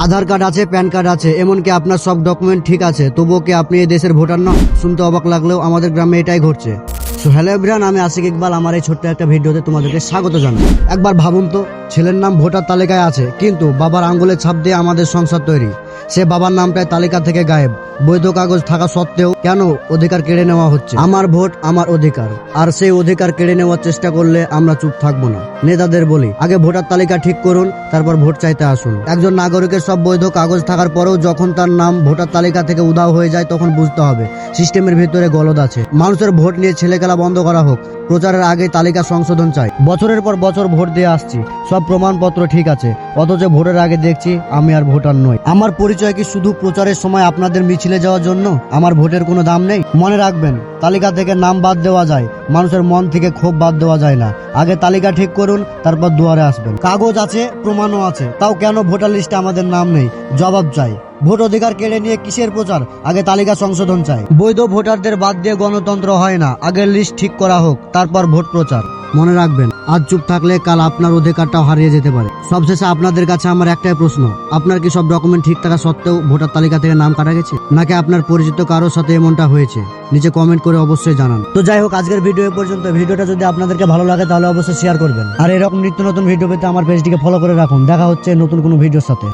আধার card আছে, pan card আছে, এমনকি আপনার সব ডকুমেন্ট ঠিক আছে, তবুও কি আপনি এই দেশের ভোটার নন? শুনতে অবাক লাগলেও আমাদের গ্রামে এটাই ঘটছে। সো হ্যালো এভরিওয়ান, আমি আশিক ইকবাল। আমার এই ছোট্ট একটা ভিডিওতে তোমাদেরকে স্বাগত জানাই। একবার ভাবুন তো, ছেলের নাম ভোটার তালিকায় আছে, কিন্তু বাবার আঙ্গুলের ছাপ দিয়ে আমাদের সংসার তৈরি। সে বাবার নামটাই তালিকা থেকে গায়েব। বৈধ কাগজ থাকা সত্ত্বেও কেন অধিকার কেড়ে নেওয়া হচ্ছে? আমার ভোট আমার অধিকার, আর সেই অধিকার কেড়ে নেওয়ার চেষ্টা করলে আমরা চুপ থাকবো না। নেতাদের বলি, আগে ভোটার তালিকা ঠিক করুন, তারপর ভোট চাইতে আসুন। একজন নাগরিকের সব বৈধ কাগজ থাকার পরেও যখন তার নাম ভোটার তালিকা থেকে উধাও হয়ে যায়, তখন বুঝতে হবে সিস্টেমের ভিতরে গলদ আছে। মানুষের ভোট নিয়ে ছেলেখেলা বন্ধ করা হোক। প্রচারের আগে তালিকা সংশোধন চাই। বছরের পর বছর ভোট দিয়ে আসছি, সব প্রমাণপত্র ঠিক আছে, অথচ ভোটের আগে দেখছি আমি আর ভোটার নই। আমার পরিচয় কি শুধু প্রচারের সময় আপনাদের মিছিলে যাওয়ার জন্য? আমার ভোটের কোনো দাম নেই? মনে রাখবেন, তালিকা থেকে নাম বাদ দেওয়া যায়, মানুষের মন থেকে ক্ষোভ বাদ দেওয়া যায় না। আগে তালিকা ঠিক করুন, তারপর দুয়ারে আসবেন। কাগজ আছে, প্রমাণও আছে, তাও কেন ভোটার লিস্টে আমাদের নাম নেই? জবাব চাই। ভোট অধিকার কেড়ে নিয়ে কিসের প্রচার? আগে তালিকা সংশোধন চাই। বৈধ ভোটারদের বাদ দিয়ে গণতন্ত্র হয় না। আগে লিস্ট ঠিক করা হোক, তারপর ভোট প্রচার। মনে রাখবেন, আজ চুপ থাকলে কাল আপনার অধিকারটাও হারিয়ে যেতে পারে। সবশেষে আপনাদের কাছে আমার একটাই প্রশ্ন, আপনার কি সব ডকুমেন্ট ঠিক থাকা সত্ত্বেও ভোটার তালিকা থেকে নাম কাটা গেছে, নাকি আপনার পরিচিত কারোর সাথে এমনটা হয়েছে? নিচে কমেন্ট করে অবশ্যই জানান। তো যাই হোক, আজকের ভিডিও পর্যন্ত। ভিডিওটা যদি আপনাদেরকে ভালো লাগে তাহলে অবশ্যই শেয়ার করবেন, আর এরকম নিত্য নতুন ভিডিও পেতে আমার পেজটিকে ফলো করে রাখুন। দেখা হচ্ছে নতুন কোনো ভিডিওর সাথে।